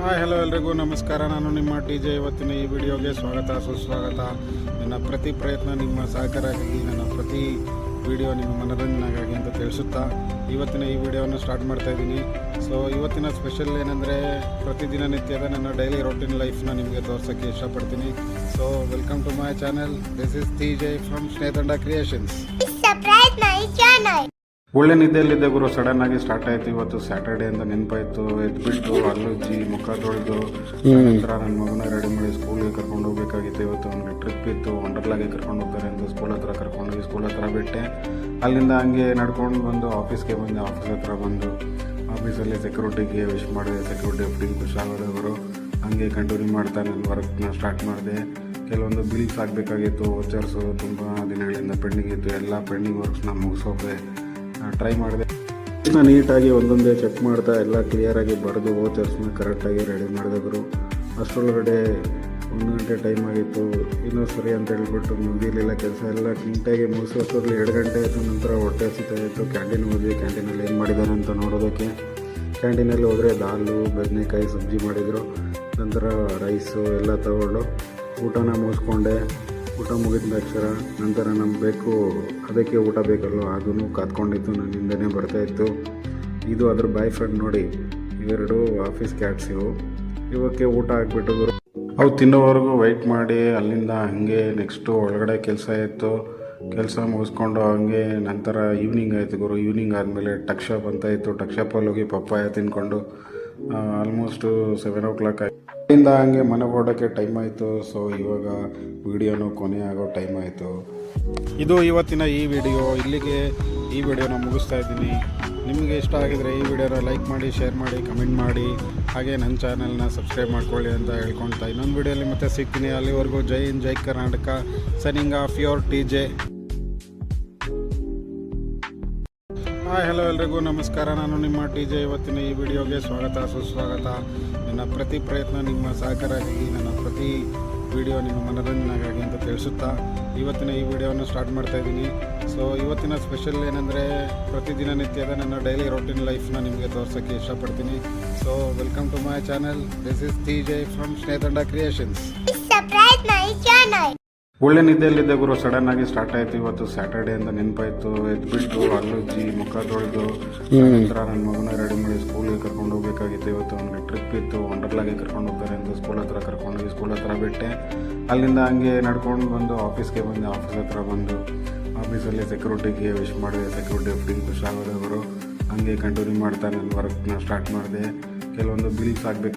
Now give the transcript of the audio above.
Hi hello ಎಲ್ರಿಗೂ ನಮಸ್ಕಾರ. ನಾನು ನಿಮ್ಮ ಟಿ.ಜೆ. ಇವತ್ತಿನ ಈ ವಿಡಿಯೋಗೆ ಸ್ವಾಗತ ಸುಸ್ವಾಗತ. ನನ್ನ ಪ್ರತಿ ಪ್ರಯತ್ನ ನಿಮ್ಮ ಸಹಕಾರಕ್ಕಾಗಿ, ನನ್ನ ಪ್ರತಿ ವಿಡಿಯೋ ನಿಮ್ಮ ಮನರಂಜನೆಗಾಗಿ ಅಂತ ತಿಳಿಸುತ್ತಾ ಇವತ್ತಿನ ಈ ವಿಡಿಯೋವನ್ನು ಸ್ಟಾರ್ಟ್ ಮಾಡ್ತಾ ಇದ್ದೀನಿ. ಸೊ ಇವತ್ತಿನ ಸ್ಪೆಷಲ್ ಏನಂದರೆ, ಪ್ರತಿದಿನ ನಿತ್ಯದ ನನ್ನ ಡೈಲಿ ರೊಟೀನ್ ಲೈಫ್ನ ನಿಮಗೆ ತೋರ್ಸೋಕ್ಕೆ ಇಷ್ಟಪಡ್ತೀನಿ. So welcome to my channel. This is TJ. From Snehatanda creations. ಒಳ್ಳೆ ನಿದ್ದೆಯಲ್ಲಿದ್ದೆ ಗುರು. ಸಡನ್ ಆಗಿ ಸ್ಟಾರ್ಟ್ ಆಯಿತು. ಇವತ್ತು ಸ್ಯಾಟರ್ಡೇ ಅಂತ ನೆನಪಾಯಿತು. ಎದ್ಬಿಟ್ಟು ಹಲ್ಲುಜ್ಜಿ ಮುಖ ತೊಳೆದು ನಂತರ ನನ್ನ ಮಗನ ರೆಡಿ ಮಾಡಿ ಸ್ಕೂಲ್ಗೆ ಕರ್ಕೊಂಡು ಹೋಗ್ಬೇಕಾಗಿತ್ತು. ಇವತ್ತು ಅವನಿಗೆ ಟ್ರಿಪ್ ಇತ್ತು, ವಂಡರ್ಲಾಗೆ ಕರ್ಕೊಂಡು ಹೋಗ್ತಾರೆ ಅಂತ ಸ್ಕೂಲ್ ಹತ್ರ ಕರ್ಕೊಂಡೋಗಿ ಸ್ಕೂಲ್ ಹತ್ರ ಬಿಟ್ಟೆ. ಅಲ್ಲಿಂದ ಹಂಗೆ ನಡ್ಕೊಂಡು ಬಂದು ಆಫೀಸ್ಗೆ ಬಂದೆ. ಆಫೀಸ್ ಹತ್ರ ಬಂದು ಆಫೀಸಲ್ಲಿ ಸೆಕ್ಯೂರಿಟಿಗೆ ವಿಶ್ ಮಾಡಿದೆ. ಸೆಕ್ಯೂರಿಟಿ ಫುಲ್ ಖುಷಿಯಾಗೋದವರು. ಹಂಗೆ ಕಂಟಿನ್ಯೂ ಮಾಡ್ತಾ ನನ್ನ ವರ್ಕ್ನ ಸ್ಟಾರ್ಟ್ ಮಾಡಿದೆ. ಕೆಲವೊಂದು ಬಿಲ್ಸ್ ಆಗಬೇಕಾಗಿತ್ತು, ವೋಚರ್ಸು ತುಂಬ ದಿನಗಳಿಂದ ಪೆಂಡಿಂಗ್ ಇತ್ತು. ಎಲ್ಲ ಪೆಂಡಿಂಗ್ ವರ್ಕ್ಸ್ನ ಮುಗಿಸೋಕೆ ಟ್ರೈ ಮಾಡಿದೆ. ನೀಟಾಗಿ ಒಂದೊಂದೇ ಚೆಕ್ ಮಾಡ್ತಾ ಎಲ್ಲ ಕ್ಲಿಯರಾಗಿ ಬರೆದು ವೋಚರ್ಸ್ನ ಕರೆಕ್ಟಾಗಿ ರೆಡಿ ಮಾಡಿದವರು. ಅಷ್ಟರೊಳಗಡೆ 1 ಗಂಟೆ ಟೈಮ್ ಆಗಿತ್ತು. ಇನ್ನೂ ಸರಿ ಅಂತ ಹೇಳ್ಬಿಟ್ಟು ಮುಗಿಲಿಲ್ಲ ಕೆಲಸ ಎಲ್ಲ ನೀಟಾಗಿ ಮುಗಿಸೋದ್ರಲ್ಲಿ 2 ಗಂಟೆ ಆಯಿತು. ನಂತರ ಹೊಟ್ಟೆ ಹಸಿತಾ ಇತ್ತು. ಕ್ಯಾಂಟೀನ್ ಹೋದ್ವಿ. ಕ್ಯಾಂಟೀನಲ್ಲಿ ಏನು ಮಾಡಿದ್ದಾರೆ ಅಂತ ನೋಡೋದಕ್ಕೆ. ಕ್ಯಾಂಟೀನಲ್ಲಿ ಹೋದರೆ ದಾಲು ಬದನೆಕಾಯಿ ಸಬ್ಜಿ ಮಾಡಿದರು. ನಂತರ ರೈಸು ಎಲ್ಲ ತಗೊಂಡು ಊಟನ ಮುಗಿಸ್ಕೊಂಡೆ. ಊಟ ಮುಗಿದ ತಕ್ಷಣ ನಂತರ ನಮ್ಗೆ ಬೇಕು, ಅದಕ್ಕೆ ಊಟ ಬೇಕಲ್ಲೋ, ಅದನ್ನು ಕಾದ್ಕೊಂಡಿತ್ತು. ನನ್ನ ಹಿಂದೆನೇ ಬರ್ತಾಯಿತ್ತು. ಇದು ಅದ್ರ ಬಾಯ್ ಫ್ರೆಂಡ್ ನೋಡಿ. ಇವೆರಡು ಆಫೀಸ್ ಕ್ಯಾಟ್ಸ್ ಇವಕ್ಕೆ ಊಟ ಹಾಕ್ಬಿಟ್ಟಿದ್ರು. ಅವು ತಿನ್ನೋವರೆಗೂ ವೆಯ್ಟ್ ಮಾಡಿ ಅಲ್ಲಿಂದ ಹಾಗೆ ನೆಕ್ಸ್ಟು ಒಳಗಡೆ ಕೆಲಸ ಇತ್ತು. ಕೆಲಸ ಮುಗಿಸ್ಕೊಂಡು ಹಂಗೆ ನಂತರ ಈವ್ನಿಂಗ್ ಆಯಿತು ಗುರು. ಈವ್ನಿಂಗ್ ಆದಮೇಲೆ ಟಕ್ ಶಾಪ್ ಅಂತ ಇತ್ತು. ಟಕ್ ಶಾಪಲ್ಲಿ ಹೋಗಿ ಪಪ್ಪಾಯ ತಿನ್ಕೊಂಡು ಆಲ್ಮೋಸ್ಟು 7 o'clock ಆಯಿತು. ಅಲ್ಲಿಂದ ಹಂಗೆ ಮನೆಗೆ ಹೊರಡೋಕ್ಕೆ ಟೈಮ್ ಆಯಿತು. ಸೊ ಇವಾಗ ವಿಡಿಯೋನು ಕೊನೆ ಆಗೋ ಟೈಮ್ ಆಯಿತು. ಇದು ಇವತ್ತಿನ ಈ ವಿಡಿಯೋ. ಇಲ್ಲಿಗೆ ಈ ವಿಡಿಯೋನ ಮುಗಿಸ್ತಾ ಇದ್ದೀನಿ. ನಿಮಗೆ ಇಷ್ಟ ಆಗಿದರೆ ಈ ವಿಡಿಯೋನ ಲೈಕ್ ಮಾಡಿ, ಶೇರ್ ಮಾಡಿ, ಕಮೆಂಟ್ ಮಾಡಿ, ಹಾಗೆ ನನ್ನ ಚಾನಲ್ನ ಸಬ್ಸ್ಕ್ರೈಬ್ ಮಾಡ್ಕೊಳ್ಳಿ ಅಂತ ಹೇಳ್ಕೊಳ್ತಾ ಇನ್ನೊಂದು ವಿಡಿಯೋಲಿ ಮತ್ತೆ ಸಿಗ್ತೀನಿ. ಅಲ್ಲಿವರೆಗೂ ಜೈ ಹಿಂದ್, ಜೈ Karnataka. Signing off your TJ. Hi hello ಎಲ್ರಿಗೂ ನಮಸ್ಕಾರ. ನಾನು ನಿಮ್ಮ ಟಿ.ಜೆ. ಇವತ್ತಿನ ಈ ವಿಡಿಯೋಗೆ ಸ್ವಾಗತ ಸುಸ್ವಾಗತ. ನನ್ನ ಪ್ರತಿ ಪ್ರಯತ್ನ ನಿಮ್ಮ ಸಹಕಾರಕ್ಕಾಗಿ, ನನ್ನ ಪ್ರತಿ ವಿಡಿಯೋ ನಿಮ್ಮ ಮನರಂಜನೆಗಾಗಿ ಅಂತ ತಿಳಿಸುತ್ತಾ ಇವತ್ತಿನ ಈ ವಿಡಿಯೋವನ್ನು ಸ್ಟಾರ್ಟ್ ಮಾಡ್ತಾ ಇದ್ದೀನಿ. ಸೊ ಇವತ್ತಿನ ಸ್ಪೆಷಲ್ ಏನಂದರೆ, ಪ್ರತಿದಿನ ನಿತ್ಯದ ನನ್ನ ಡೈಲಿ ರೊಟೀನ್ ಲೈಫ್ನ ನಿಮಗೆ ತೋರ್ಸೋಕ್ಕೆ ಇಷ್ಟಪಡ್ತೀನಿ. So welcome to my channel. This is TJ. From Snehatanda creations. ಒಳ್ಳೆ ನಿದ್ದೆಯಲ್ಲಿದ್ದೆ ಗುರು. ಸಡನ್ ಆಗಿ ಸ್ಟಾರ್ಟ್ ಆಯಿತು. ಇವತ್ತು ಸ್ಯಾಟರ್ಡೇ ಅಂತ ನೆನಪಾಯಿತು. ಎದ್ಬಿಟ್ಟು ಹಲ್ಲುಜ್ಜಿ ಮುಖ ತೊಳೆದು ನಂತರ ನನ್ನ ಮಗನ ರೆಡಿ ಮಾಡಿ ಸ್ಕೂಲ್ಗೆ ಕರ್ಕೊಂಡು ಹೋಗ್ಬೇಕಾಗಿತ್ತು. ಇವತ್ತು ಅವನಿಗೆ ಟ್ರಿಪ್ ಇತ್ತು, ವಂಡರ್ಲಾಗೆ ಕರ್ಕೊಂಡು ಹೋಗ್ತಾರೆ ಅಂತ ಸ್ಕೂಲ್ ಹತ್ರ ಕರ್ಕೊಂಡೋಗಿ ಸ್ಕೂಲ್ ಹತ್ರ ಬಿಟ್ಟೆ. ಅಲ್ಲಿಂದ ಹಂಗೆ ನಡ್ಕೊಂಡು ಬಂದು ಆಫೀಸ್ಗೆ ಬಂದೆ. ಆಫೀಸ್ ಹತ್ರ ಬಂದು ಆಫೀಸಲ್ಲಿ ಸೆಕ್ಯೂರಿಟಿಗೆ ವಿಶ್ ಮಾಡಿದೆ. ಸೆಕ್ಯೂರಿಟಿ ಫುಲ್ ಖುಷಿಯಾಗೋದವರು. ಹಂಗೆ ಕಂಟಿನ್ಯೂ ಮಾಡ್ತಾ ನನ್ನ ವರ್ಕ್ನ ಸ್ಟಾರ್ಟ್ ಮಾಡಿದೆ. ಕೆಲವೊಂದು ಬಿಲ್ಸ್ ಆಗಬೇಕು.